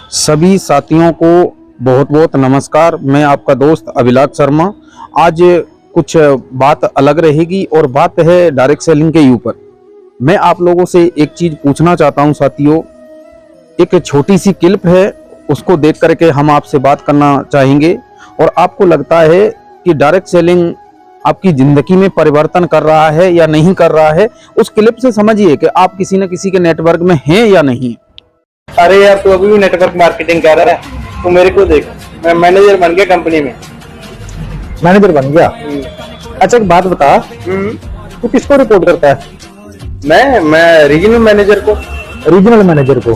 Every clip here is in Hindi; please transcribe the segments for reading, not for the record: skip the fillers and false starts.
सभी साथियों को बहुत बहुत नमस्कार। मैं आपका दोस्त अभिलाष शर्मा। आज कुछ बात अलग रहेगी और बात है डायरेक्ट सेलिंग के ऊपर। मैं आप लोगों से एक चीज पूछना चाहता हूं साथियों। एक छोटी सी क्लिप है, उसको देख करके हम आपसे बात करना चाहेंगे। और आपको लगता है कि डायरेक्ट सेलिंग आपकी जिंदगी में परिवर्तन कर रहा है या नहीं कर रहा है, उस क्लिप से समझिए कि आप किसी न किसी के नेटवर्क में हैं या नहीं। अरे यार, तू अभी भी नेटवर्क मार्केटिंग कर रहा है। तू मेरे को देख, मैं मैनेजर बन गया कंपनी में। मैनेजर बन गया? अच्छा एक बात बता, तू किसको रिपोर्ट करता है? मैं रीजनल मैनेजर को। रीजनल मैनेजर को?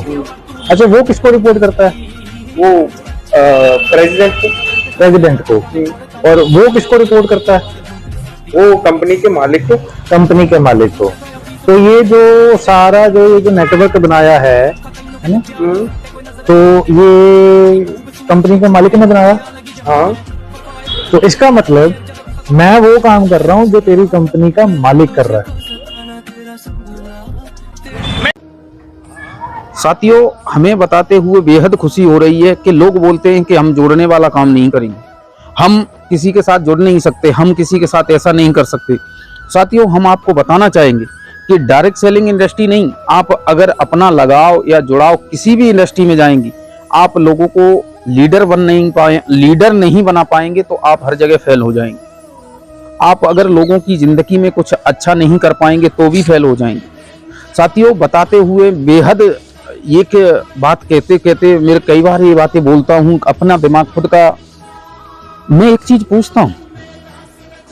अच्छा, वो किसको रिपोर्ट करता है? वो प्रेसिडेंट को। प्रेसिडेंट को? और वो किसको रिपोर्ट करता है? वो कंपनी के मालिक को। कंपनी के मालिक को। तो ये जो सारा जो नेटवर्क बनाया है ना, तो ये कंपनी के मालिक ने बनाया? हाँ। तो इसका मतलब मैं वो काम कर रहा हूँ जो तेरी कंपनी का मालिक कर रहा है। साथियों, हमें बताते हुए बेहद खुशी हो रही है कि लोग बोलते हैं कि हम जोड़ने वाला काम नहीं करेंगे, हम किसी के साथ जुड़ नहीं सकते, हम किसी के साथ ऐसा नहीं कर सकते। साथियों, हम आपको बताना चाहेंगे कि डायरेक्ट सेलिंग इंडस्ट्री नहीं, आप अगर अपना लगाव या जुड़ाव किसी भी इंडस्ट्री में जाएंगी, आप लोगों को लीडर नहीं बना पाएंगे तो आप हर जगह फेल हो जाएंगे। आप अगर लोगों की जिंदगी में कुछ अच्छा नहीं कर पाएंगे तो भी फेल हो जाएंगे। साथियों, बताते हुए बेहद एक बात कहते कहते मेरे कई बार ये बातें बोलता हूँ, अपना दिमाग खुद का। मैं एक चीज पूछता हूँ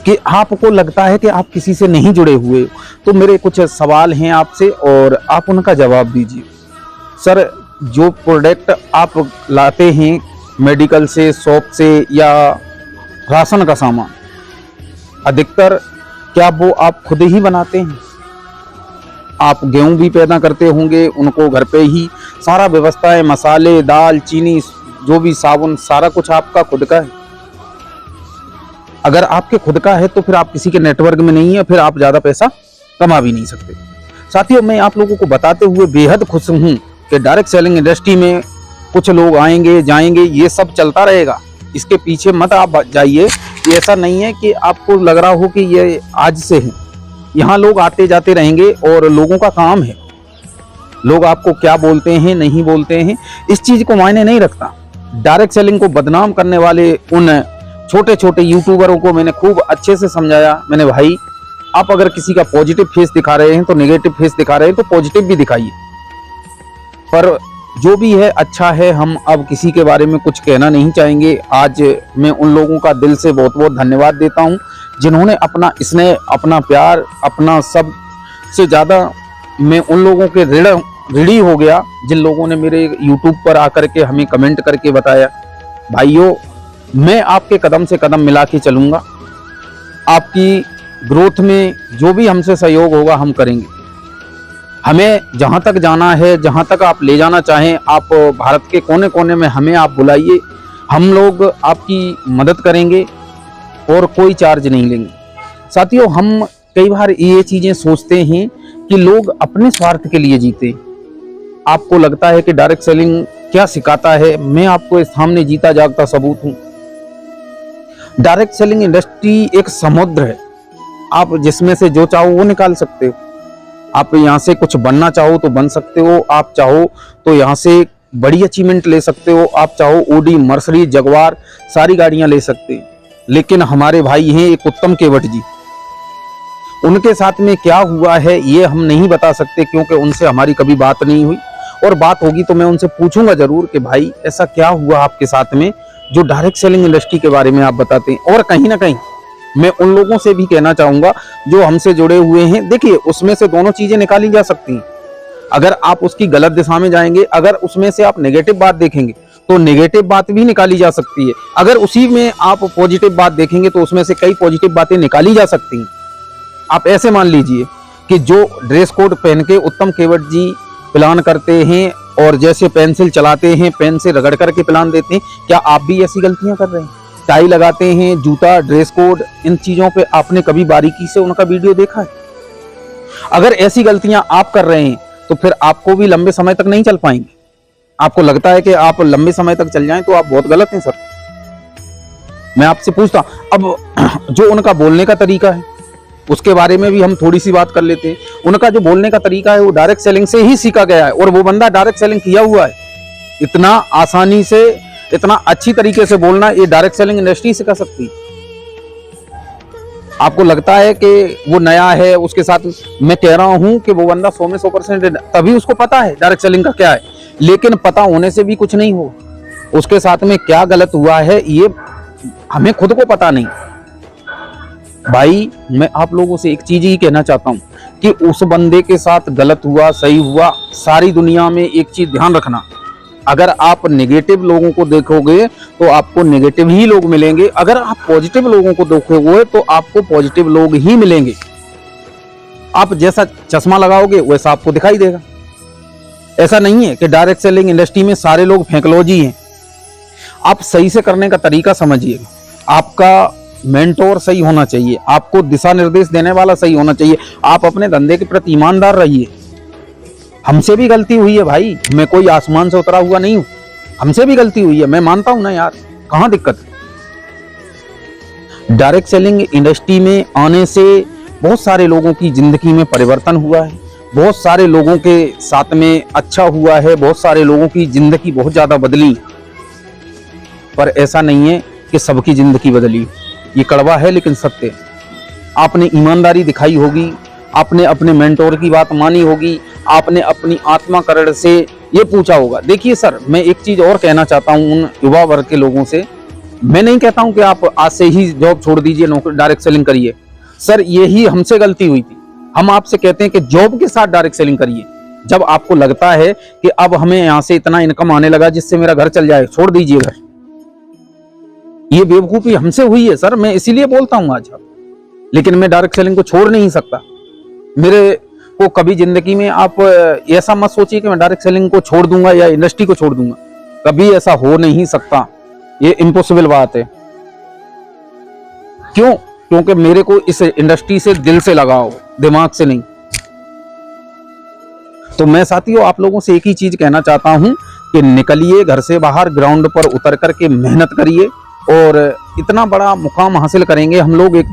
कि आपको लगता है कि आप किसी से नहीं जुड़े हुए, तो मेरे कुछ सवाल हैं आपसे और आप उनका जवाब दीजिए। सर, जो प्रोडक्ट आप लाते हैं मेडिकल से, शॉप से या राशन का सामान, अधिकतर क्या वो आप खुद ही बनाते हैं? आप गेहूं भी पैदा करते होंगे, उनको घर पे ही सारा व्यवस्थाएं, मसाले, दाल, चीनी, जो भी साबुन, सारा कुछ आपका खुद का है। अगर आपके खुद का है तो फिर आप किसी के नेटवर्क में नहीं है, फिर आप ज्यादा पैसा कमा भी नहीं सकते। साथियों, मैं आप लोगों को बताते हुए बेहद खुश हूं कि डायरेक्ट सेलिंग इंडस्ट्री में कुछ लोग आएंगे जाएंगे, ये सब चलता रहेगा। इसके पीछे मत आप जाइए। ये ऐसा नहीं है कि आपको लग रहा हो कि ये आज से है। यहाँ लोग आते जाते रहेंगे और लोगों का काम है। लोग आपको क्या बोलते हैं, नहीं बोलते हैं, इस चीज को मायने नहीं रखता। डायरेक्ट सेलिंग को बदनाम करने वाले उन छोटे छोटे यूट्यूबरों को मैंने खूब अच्छे से समझाया। मैंने, भाई, आप अगर किसी का पॉजिटिव फेस दिखा रहे हैं तो नेगेटिव फेस दिखा रहे हैं तो पॉजिटिव भी दिखाइए। पर जो भी है अच्छा है, हम अब किसी के बारे में कुछ कहना नहीं चाहेंगे। आज मैं उन लोगों का दिल से बहुत बहुत धन्यवाद देता हूं जिन्होंने अपना स्नेह, अपना प्यार, अपना सब से ज़्यादा मैं उन लोगों के ऋणी हो गया जिन लोगों ने मेरे यूट्यूब पर आकर के हमें कमेंट करके बताया, भाइयों, मैं आपके कदम से कदम मिला के चलूँगा, आपकी ग्रोथ में जो भी हमसे सहयोग होगा हम करेंगे। हमें जहाँ तक जाना है, जहाँ तक आप ले जाना चाहें, आप भारत के कोने कोने में हमें आप बुलाइए, हम लोग आपकी मदद करेंगे और कोई चार्ज नहीं लेंगे। साथियों, हम कई बार ये चीज़ें सोचते हैं कि लोग अपने स्वार्थ के लिए जीते। आपको लगता है कि डायरेक्ट सेलिंग क्या सिखाता है? मैं आपको इस सामने जीता जागता सबूत हूँ। डायरेक्ट सेलिंग इंडस्ट्री एक समुद्र है, आप जिसमें से जो चाहो वो निकाल सकते हो। आप यहाँ से कुछ बनना चाहो तो बन सकते हो, आप चाहो तो यहाँ से बड़ी अचीवमेंट ले सकते हो, आप चाहो ओडी, मर्सिडीज, जगुआर सारी गाड़ियां ले सकते हैं। लेकिन हमारे भाई हैं एक उत्तम केवट जी, उनके साथ में क्या हुआ है ये हम नहीं बता सकते क्योंकि उनसे हमारी कभी बात नहीं हुई, और बात होगी तो मैं उनसे पूछूंगा जरूर कि भाई ऐसा क्या हुआ आपके साथ में जो डायरेक्ट सेलिंग इंडस्ट्री के बारे में आप बताते हैं। और कहीं ना कहीं मैं उन लोगों से भी कहना चाहूंगा जो हमसे जुड़े हुए हैं, देखिए उसमें से दोनों चीजें निकाली जा सकती हैं। अगर आप उसकी गलत दिशा में जाएंगे, अगर उसमें से आप नेगेटिव बात देखेंगे तो नेगेटिव बात भी निकाली जा सकती है। अगर उसी में आप पॉजिटिव बात देखेंगे तो उसमें से कई पॉजिटिव बातें निकाली जा सकती हैं। आप ऐसे मान लीजिए कि जो ड्रेस कोड पहन के उत्तम केवट जी प्लान करते हैं और जैसे पेंसिल चलाते हैं, पेन से रगड़ करके प्लान देते हैं, क्या आप भी ऐसी गलतियां कर रहे हैं? टाई लगाते हैं, जूता, ड्रेस कोड, इन चीजों पे आपने कभी बारीकी से उनका वीडियो देखा है? अगर ऐसी गलतियां आप कर रहे हैं तो फिर आपको भी लंबे समय तक नहीं चल पाएंगे। आपको लगता है कि आप लंबे समय तक चल जाएं तो आप बहुत गलत हैं सर। मैं आपसे पूछता अब जो उनका बोलने का तरीका है उसके बारे में भी हम थोड़ी सी बात कर लेते हैं। उनका जो बोलने का तरीका है वो डायरेक्ट सेलिंग से ही सीखा गया है और वो बंदा डायरेक्ट सेलिंग किया हुआ है। इतना आसानी से इतना अच्छी तरीके से बोलना ये डायरेक्ट सेलिंग इंडस्ट्री सिखा सकती है। आपको लगता है कि वो नया है, उसके साथ मैं कह रहा हूं कि वो बंदा 100 में 100% तभी उसको पता है डायरेक्ट सेलिंग का क्या है, लेकिन पता होने से भी कुछ नहीं हो। उसके साथ में क्या गलत हुआ है ये हमें खुद को पता नहीं। भाई मैं आप लोगों से एक चीज ही कहना चाहता हूं कि उस बंदे के साथ गलत हुआ सही हुआ, सारी दुनिया में एक चीज ध्यान रखना, अगर आप नेगेटिव लोगों को देखोगे तो आपको नेगेटिव ही लोग मिलेंगे, अगर आप पॉजिटिव लोगों को देखोगे तो आपको पॉजिटिव लोग ही मिलेंगे। आप जैसा चश्मा लगाओगे वैसा आपको दिखाई देगा। ऐसा नहीं है कि डायरेक्ट सेलिंग इंडस्ट्री में सारे लोग फेंकलोजी हैं। आप सही से करने का तरीका समझिए। आपका मेंटोर सही होना चाहिए, आपको दिशा निर्देश देने वाला सही होना चाहिए। आप अपने धंधे के प्रति ईमानदार रहिए। हमसे भी गलती हुई है भाई, मैं कोई आसमान से उतरा हुआ नहीं हूं, हमसे भी गलती हुई है, मैं मानता हूं ना यार, कहां दिक्कत है। डायरेक्ट सेलिंग इंडस्ट्री में आने से बहुत सारे लोगों की जिंदगी में परिवर्तन हुआ है, बहुत सारे लोगों के साथ में अच्छा हुआ है, बहुत सारे लोगों की जिंदगी बहुत ज्यादा बदली। पर ऐसा नहीं है कि सबकी जिंदगी बदली, ये कड़वा है लेकिन सत्य है। आपने ईमानदारी दिखाई होगी, आपने अपने मेंटोर की बात मानी होगी, आपने अपनी आत्मा करण से ये पूछा होगा। देखिए सर, मैं एक चीज और कहना चाहता हूं उन युवा वर्ग के लोगों से, मैं नहीं कहता हूं कि आप आज से ही जॉब छोड़ दीजिए, नौकरी डायरेक्ट सेलिंग करिए। सर यही हमसे गलती हुई थी। हम आपसे कहते हैं कि जॉब के साथ डायरेक्ट सेलिंग करिए। जब आपको लगता है कि अब हमें यहां से इतना इनकम आने लगा जिससे मेरा घर चल जाए, छोड़ दीजिए घर। ये बेवकूफी हमसे हुई है सर, मैं इसीलिए बोलता हूं आज। लेकिन मैं डायरेक्ट सेलिंग को छोड़ नहीं सकता। मेरे को कभी जिंदगी में आप ऐसा मत सोचिए कि मैं डायरेक्ट सेलिंग को छोड़ दूंगा या इंडस्ट्री को छोड़ दूंगा, कभी ऐसा हो नहीं सकता, ये इम्पॉसिबल बात है। क्यों? क्योंकि मेरे को इस इंडस्ट्री से दिल से लगाओ, दिमाग से नहीं। तो मैं साथियों आप लोगों से एक ही चीज कहना चाहता हूं कि निकलिए घर से बाहर, ग्राउंड पर उतर करके मेहनत करिए और इतना बड़ा मुकाम हासिल करेंगे हम लोग एक दिन।